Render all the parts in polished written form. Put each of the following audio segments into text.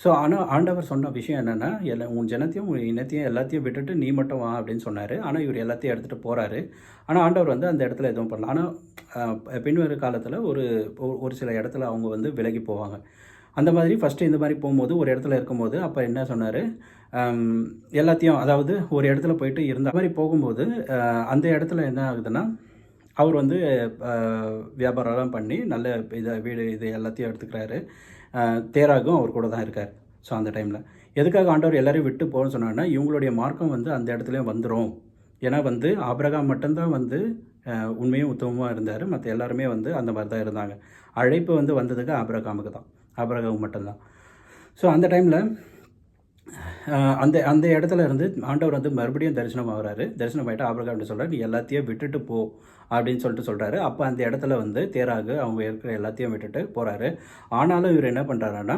So ஆனால் ஆண்டவர் சொன்ன விஷயம் என்னென்னா, உன் ஜனத்தையும் உன் இனத்தையும் எல்லாத்தையும் விட்டுட்டு நீ மட்டும் வா அப்படின்னு சொன்னார். ஆனால் இவர் எல்லாத்தையும் எடுத்துகிட்டு போகிறாரு. ஆனால் ஆண்டவர் வந்து அந்த இடத்துல எதுவும் பண்ணல. ஆனால் பின்வரும் காலத்தில் ஒரு ஒரு சில இடத்துல அவங்க வந்து விலகி போவாங்க. அந்த மாதிரி ஃபஸ்ட்டு இந்த மாதிரி போகும்போது ஒரு இடத்துல இருக்கும்போது அப்போ என்ன சொன்னார், எல்லாத்தையும் அதாவது ஒரு இடத்துல போயிட்டு இருந்த மாதிரி போகும்போது அந்த இடத்துல என்ன ஆகுதுன்னா, அவர் வந்து வியாபாரம்லாம் பண்ணி நல்ல வீடு இது எல்லாத்தையும் எடுத்துக்கிறாரு. தேராகும் அவர் கூட தான் இருக்கார். ஸோ அந்த டைமில் எதுக்காக ஆண்டவர் எல்லோரையும் விட்டு போகணும்னு சொன்னாங்கன்னா, இவங்களுடைய மார்க்கம் வந்து அந்த இடத்துலையும் வந்துடும். ஏன்னா வந்து ஆபிரகாம் மட்டும்தான் வந்து உண்மையும் உத்தமமாக இருந்தார். மற்ற எல்லாருமே வந்து அந்த மாதிரி தான் இருந்தாங்க. அழைப்பு வந்து வந்ததுக்கு ஆபிரகாமுக்கு தான், ஆபிரகாம் மட்டும்தான். ஸோ அந்த டைமில் அந்த அந்த இடத்துல இருந்து ஆண்டவர் வந்து மறுபடியும் தரிசனம் ஆகிறாரு. தரிசனம் ஆகிட்டு ஆபிரகாம் சொல்கிறார், நீ எல்லாத்தையும் விட்டுட்டு போ அப்படின்னு சொல்கிறாரு. அப்போ அந்த இடத்துல வந்து தேராகு அவங்க இருக்கிற எல்லாத்தையும் விட்டுட்டு போகிறாரு. ஆனாலும் இவர் என்ன பண்ணுறாருன்னா,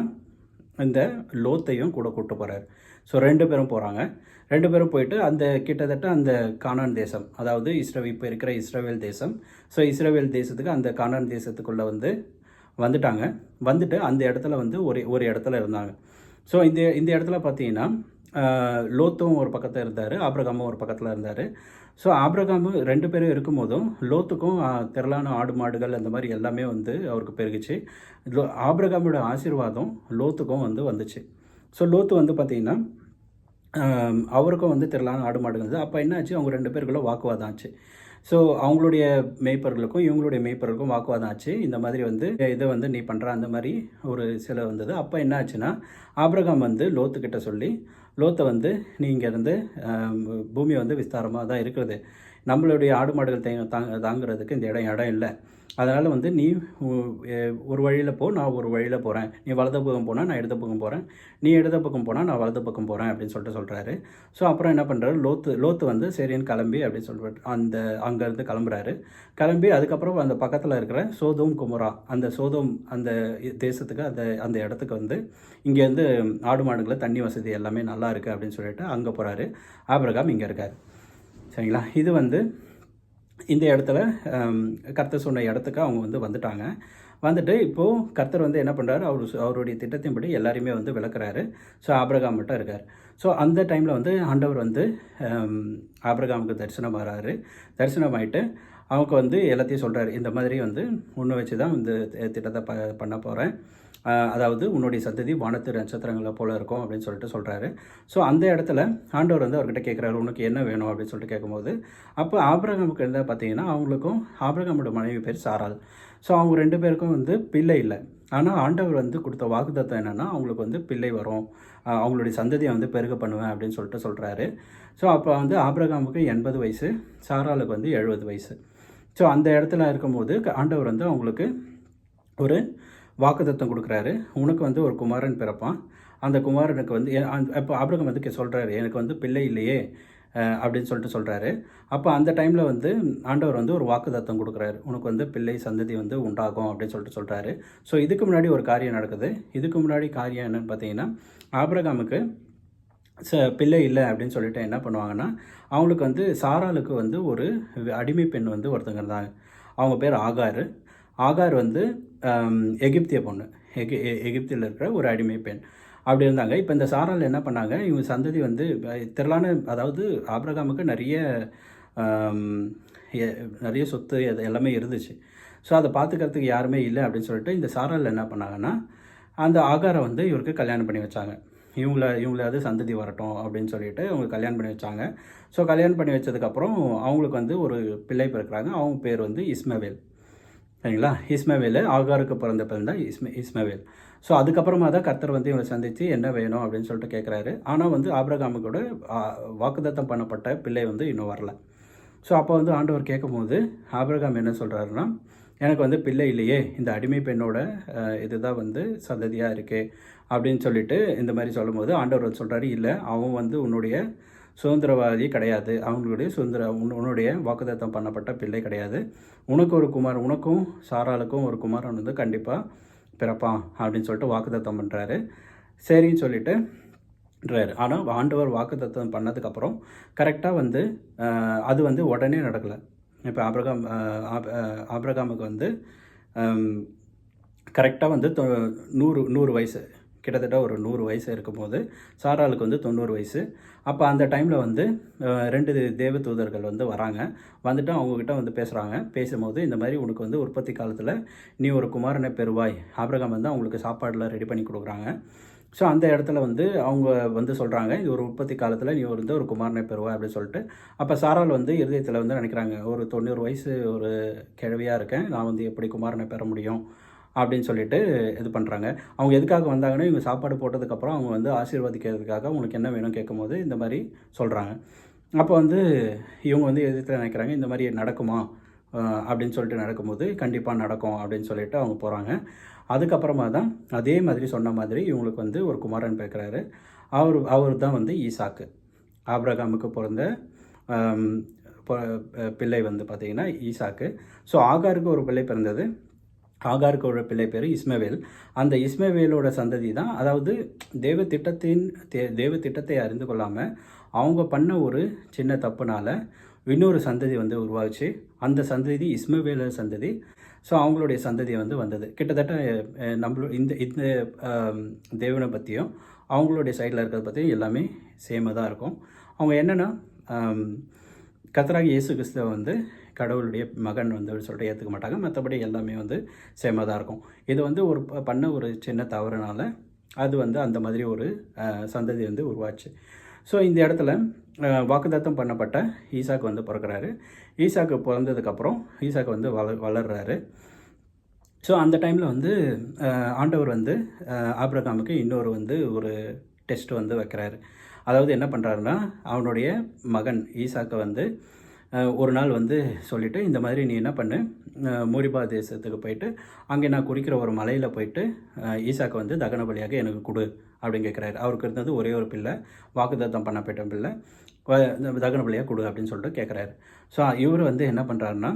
இந்த லோத்தையும் கூட கூப்பிட்டு போகிறாரு. ஸோ 2 பேரும் போகிறாங்க. 2 பேரும் போயிட்டு அந்த கிட்டத்தட்ட அந்த கானான் தேசம், அதாவது இப்போ இருக்கிற இஸ்ரவேல் தேசம். ஸோ இஸ்ரவேல் தேசத்துக்கு அந்த கானான் தேசத்துக்குள்ளே வந்துட்டாங்க. வந்துட்டு அந்த இடத்துல வந்து ஒரு இடத்துல இருந்தாங்க. ஸோ இந்த இடத்துல பார்த்தீங்கன்னா, லோத்தும் ஒரு பக்கத்தில் இருந்தார், ஆபிரகாமும் ஒரு பக்கத்தில் இருந்தார். ஸோ ஆபிரகாமு 2 பேரும் இருக்கும்போதும் லோத்துக்கும் திரளான ஆடு மாடுகள் அந்த மாதிரி எல்லாமே வந்து அவருக்கு பெருகுச்சு. ஆபிரகாமோட ஆசீர்வாதம் லோத்துக்கும் வந்து வந்துச்சு. ஸோ லோத்து வந்து பார்த்திங்கன்னா, அவருக்கும் வந்து திரளான ஆடு மாடுகள் இருந்தது. அப்போ என்னாச்சு, அவங்க 2 பேருக்குள்ள வாக்குவாதம் ஆச்சு. ஸோ அவங்களுடைய மேய்ப்பர்களுக்கும் இவங்களுடைய மேய்ப்பர்களுக்கும் வாக்குவாதம் ஆச்சு. இந்த மாதிரி வந்து இதை வந்து நீ பண்ணுற அந்த மாதிரி ஒரு சில வந்தது. அப்போ என்ன ஆச்சுன்னா, ஆபிரகாம் வந்து லோத்துக்கிட்ட சொல்லி, லோத்தை வந்து நீ இங்கேருந்து பூமி வந்து விஸ்தாரமாக தான் இருக்கிறது, நம்மளுடைய ஆடு மாடுகள் தாங்கிறதுக்கு இந்த இடம் இல்லை. அதனால் வந்து நீ ஒரு வழியில் போ, நான் ஒரு வழியில் போகிறேன். நீ வலது பக்கம் போனால் நான் இடது பக்கம் போகிறேன், நீ இடது பக்கம் போனால் நான் வலது பக்கம் போகிறேன் அப்படின்னு சொல்கிறாரு. ஸோ அப்புறம் என்ன பண்ணுறாரு, லோத்து வந்து சரின்னு கிளம்பி அப்படின்னு சொல்லிட்டு அங்கேருந்து கிளம்பி அதுக்கப்புறம் அந்த பக்கத்தில் இருக்கிற சோதோம் குமரா, அந்த சோதோம் அந்த தேசத்துக்கு அந்த இடத்துக்கு வந்து இங்கேருந்து ஆடு மாடுகளை தண்ணி வசதி எல்லாமே நல்லா இருக்குது அப்படின்னு சொல்லிட்டு அங்கே போகிறாரு. ஆபிரகாம் இங்கே இருக்கார். சரிங்களா? இது வந்து இந்த இடத்துல கர்த்தர் சொன்ன இடத்துக்கு அவங்க வந்து வந்துட்டு இப்போது கர்த்தர் வந்து என்ன பண்ணுறாரு, அவருடைய திட்டத்தின்படி எல்லாரையுமே வந்து விளக்குறாரு. ஸோ ஆபிரகாம் மட்டும் இருக்கார். ஸோ அந்த டைமில் வந்து ஆண்டவர் வந்து ஆபிரகாமுக்கு தரிசனம் ஆகிறாரு. தரிசனம் ஆகிட்டு அவங்க வந்து எல்லாத்தையும் சொல்கிறாரு, இந்த மாதிரி வந்து உன்னை வச்சு தான் இந்த திட்டத்தை பண்ண போகிறேன். அதாவது உன்னுடைய சந்ததி வானத்து நட்சத்திரங்களை போல் இருக்கும் அப்படின்னு சொல்கிறாரு. ஸோ அந்த இடத்துல ஆண்டவர் வந்து அவர்கிட்ட கேட்குறாரு, உனக்கு என்ன வேணும் அப்படின்னு சொல்லிட்டு கேட்கும்போது, அப்போ ஆபிரகாமுக்கு இருந்தால் பார்த்தீங்கன்னா, அவங்களுக்கும் ஆபிரகாமோட மனைவி பேர் சாராள். ஸோ அவங்க 2 பேருக்கும் வந்து பிள்ளை இல்லை. ஆனால் ஆண்டவர் வந்து கொடுத்த வாக்குத்தத்தம் என்னென்னா, அவங்களுக்கு வந்து பிள்ளை வரும், அவங்களுடைய சந்ததியை வந்து பெருக பண்ணுவேன் அப்படின்னு சொல்கிறாரு. ஸோ அப்போ வந்து ஆபிரகாமுக்கு 80 வயசு, சாராளுக்கு வந்து 70 வயசு. ஸோ அந்த இடத்துல இருக்கும்போது ஆண்டவர் வந்து அவங்களுக்கு ஒரு வாக்குத்தத்தம் கொடுக்குறாரு. உனக்கு வந்து ஒரு குமாரன் பிறப்பான். அந்த குமாரனுக்கு வந்து இப்போ ஆபிரகாம் வந்து சொல்கிறாரு, எனக்கு வந்து பிள்ளை இல்லையே அப்படின்னு சொல்கிறாரு. அப்போ அந்த டைமில் வந்து ஆண்டவர் வந்து ஒரு வாக்குத்தத்தம் கொடுக்குறாரு, உனக்கு வந்து பிள்ளை சந்ததி வந்து உண்டாகும் அப்படின்னு சொல்கிறாரு. ஸோ இதுக்கு முன்னாடி ஒரு காரியம் நடக்குது. இதுக்கு முன்னாடி காரியம் என்னென்னு பார்த்தீங்கன்னா, ஆபிரகாமுக்கு பிள்ளை இல்லை அப்படின்னு சொல்லிட்டு என்ன பண்ணுவாங்கன்னா, அவங்களுக்கு வந்து சாராளுக்கு வந்து ஒரு அடிமை பெண் வந்து ஒருத்தங்க இருந்தாங்க. அவங்க பேர் ஆகார் வந்து எகிப்திய பொண்ணு, எகிப்தில் இருக்கிற ஒரு அடிமை பெண் அப்படி இருந்தாங்க. இப்போ இந்த சாரால் என்ன பண்ணாங்க, இவங்க சந்ததி வந்து திரளான, அதாவது ஆபிரகாமுக்கு நிறைய சொத்து அது எல்லாமே இருந்துச்சு. ஸோ அதை பார்த்துக்கிறதுக்கு யாருமே இல்லை அப்படின்னு சொல்லிட்டு இந்த சாரால் என்ன பண்ணாங்கன்னா, அந்த ஆகாரை வந்து இவருக்கு கல்யாணம் பண்ணி வச்சாங்க. இவங்களாவது சந்ததி வரட்டும் அப்படின்னு சொல்லிட்டு அவங்க கல்யாணம் பண்ணி வச்சாங்க. ஸோ கல்யாணம் பண்ணி வச்சதுக்கப்புறம் அவங்களுக்கு வந்து ஒரு பிள்ளை பிறக்கிறாங்க. அவங்க பேர் வந்து இஸ்மவேல். சரிங்களா? இஸ்மவேல், ஆகாருக்கு பிறந்த பெண் தான் இஸ்மவேல். ஸோ அதுக்கப்புறமா தான் கர்த்தர் வந்து இவங்களை சந்தித்து என்ன வேணும் அப்படின்னு சொல்லிட்டு கேட்குறாரு. ஆனால் வந்து ஆபிரகாமுக்கூட வாக்குத்தத்தம் பண்ணப்பட்ட பிள்ளை வந்து இன்னும் வரல. ஸோ அப்போ வந்து ஆண்டவர் கேட்கும்போது ஆபிரகாம் என்ன சொல்கிறாருன்னா, எனக்கு வந்து பிள்ளை இல்லையே, இந்த அடிமை பெண்ணோட இதுதான் வந்து சந்ததியாக இருக்கே அப்படின்னு சொல்லிட்டு இந்த மாதிரி சொல்லும்போது ஆண்டவர் வந்து சொல்கிறாரு, இல்லை, அவன் வந்து உன்னுடைய சுதந்திரவாதி கிடையாது, அவங்களுடைய உன்னுடைய வாக்குத்தத்தம் பண்ணப்பட்ட பிள்ளை கிடையாது. உனக்கும் சாராளுக்கும் ஒரு குமாரன் வந்து கண்டிப்பாக பிறப்பான் அப்படின்னு சொல்லிட்டு வாக்குத்தத்தம் பண்ணுறாரு. சரின்னு சொல்லிட்டு ஆனால் ஆண்டவர் வாக்குத்தத்தம் பண்ணதுக்கப்புறம் கரெக்டாக வந்து அது வந்து உடனே நடக்கலை. இப்போ ஆபிரகாமுக்கு வந்து கரெக்டாக வந்து 100 வயசு. கிட்டத்தட்ட ஒரு 100 வயசு இருக்கும்போது சாராளுக்கு வந்து 90 வயசு. அப்போ அந்த டைமில் வந்து 2 தேவதூதர்கள் வந்து வராங்க. வந்துட்டு அவங்கக்கிட்ட வந்து பேசுகிறாங்க. பேசும்போது இந்த மாதிரி உனக்கு வந்து உற்பத்தி காலத்தில் நீ ஒரு குமாரனை பெறுவாய். ஆபிரகாம் வந்து அவங்களுக்கு சாப்பாடுலாம் ரெடி பண்ணி கொடுக்குறாங்க. ஸோ அந்த இடத்துல வந்து அவங்க வந்து சொல்கிறாங்க, இது ஒரு உற்பத்தி காலத்தில் நீ வந்து ஒரு குமாரனை பெறுவாய் அப்படின்னு சொல்லிட்டு. அப்போ சாராள் வந்து இருதயத்தில் வந்து நினைக்கிறாங்க, ஒரு 90 வயசு ஒரு கிழவியாக இருக்கேன், நான் வந்து எப்படி குமாரனை பெற முடியும் அப்படின்னு சொல்லிட்டு இது பண்ணுறாங்க. அவங்க எதுக்காக வந்தாங்கன்னா, இவங்க சாப்பாடு போட்டதுக்கப்புறம் அவங்க வந்து ஆசீர்வதிக்கிறதுக்காக உங்களுக்கு என்ன வேணும் கேட்கும்போது இந்த மாதிரி சொல்கிறாங்க. அப்போ வந்து இவங்க வந்து எதிர்த்து நினைக்கிறாங்க, இந்த மாதிரி நடக்குமா அப்படின்னு சொல்லிட்டு நடக்கும்போது, கண்டிப்பாக நடக்கும் அப்படின்னு சொல்லிட்டு அவங்க போகிறாங்க. அதுக்கப்புறமா தான் அதே மாதிரி சொன்ன மாதிரி இவங்களுக்கு வந்து ஒரு குமாரன் பிறக்கிறாரு. அவர் தான் வந்து ஈசாக்கு. ஆபிரகாமுக்கு பிறந்த பிள்ளை வந்து பார்த்திங்கன்னா ஈசாக்கு. ஸோ ஆகாருக்கு ஒரு பிள்ளை பிறந்தது. ஆகாருக்கு ஒரு பிள்ளை பேர் இஸ்மவேல். அந்த இஸ்மவேலோட சந்ததி தான், அதாவது தேவ திட்டத்தை அறிந்து கொள்ளாமல் அவங்க பண்ண ஒரு சின்ன தப்புனால இன்னொரு சந்ததி வந்து உருவாச்சு. அந்த சந்ததி இஸ்மவேலர் சந்ததி. ஸோ அவங்களுடைய சந்ததி வந்து வந்தது. கிட்டத்தட்ட இந்த இந்த தேவனை பற்றியும் அவங்களுடைய சைடில் இருக்கிறத பற்றியும் எல்லாமே சேமாக தான் இருக்கும். அவங்க என்னென்னா, கர்த்தராகிய இயேசு கிறிஸ்துவை வந்து கடவுளுடைய மகன் வந்து சொல்லிட்டு ஏற்றுக்க மாட்டாங்க. மற்றபடி எல்லாமே வந்து சேமாக தான் இருக்கும். இது வந்து பண்ண ஒரு சின்ன தவறுனால அது வந்து அந்த மாதிரி ஒரு சந்ததி வந்து உருவாச்சு. ஸோ இந்த இடத்துல வாக்குத்தத்தம் பண்ணப்பட்ட ஈசாக்கு வந்து பிறக்கிறாரு. ஈசாக்கு பிறந்ததுக்கப்புறம் ஈசாக்கு வந்து வளர்கிறாரு. ஸோ அந்த டைமில் வந்து ஆண்டவர் வந்து ஆபிரகாமுக்கு இன்னொரு வந்து ஒரு டெஸ்ட் வந்து வைக்கிறாரு. அதாவது என்ன பண்ணுறாருன்னா, அவனுடைய மகன் ஈசாக்கை வந்து ஒரு நாள் வந்து சொல்லிவிட்டு, இந்த மாதிரி நீ என்ன பண்ணு, மோரிபா தேசத்துக்கு போயிட்டு அங்கே நான் குறிக்கிற ஒரு மலையில் போயிட்டு ஈசாக்கை வந்து தகன பலியாக எனக்கு கொடு அப்படின்னு கேட்குறாரு. அவருக்கு இருந்தது ஒரே ஒரு பிள்ளை, வாக்குத்தத்தம் பண்ணப்பட்ட பிள்ளை, தகன பலியாக கொடு அப்படின்னு சொல்லிட்டு கேட்குறாரு. ஸோ இவர் வந்து என்ன பண்ணுறாருன்னா,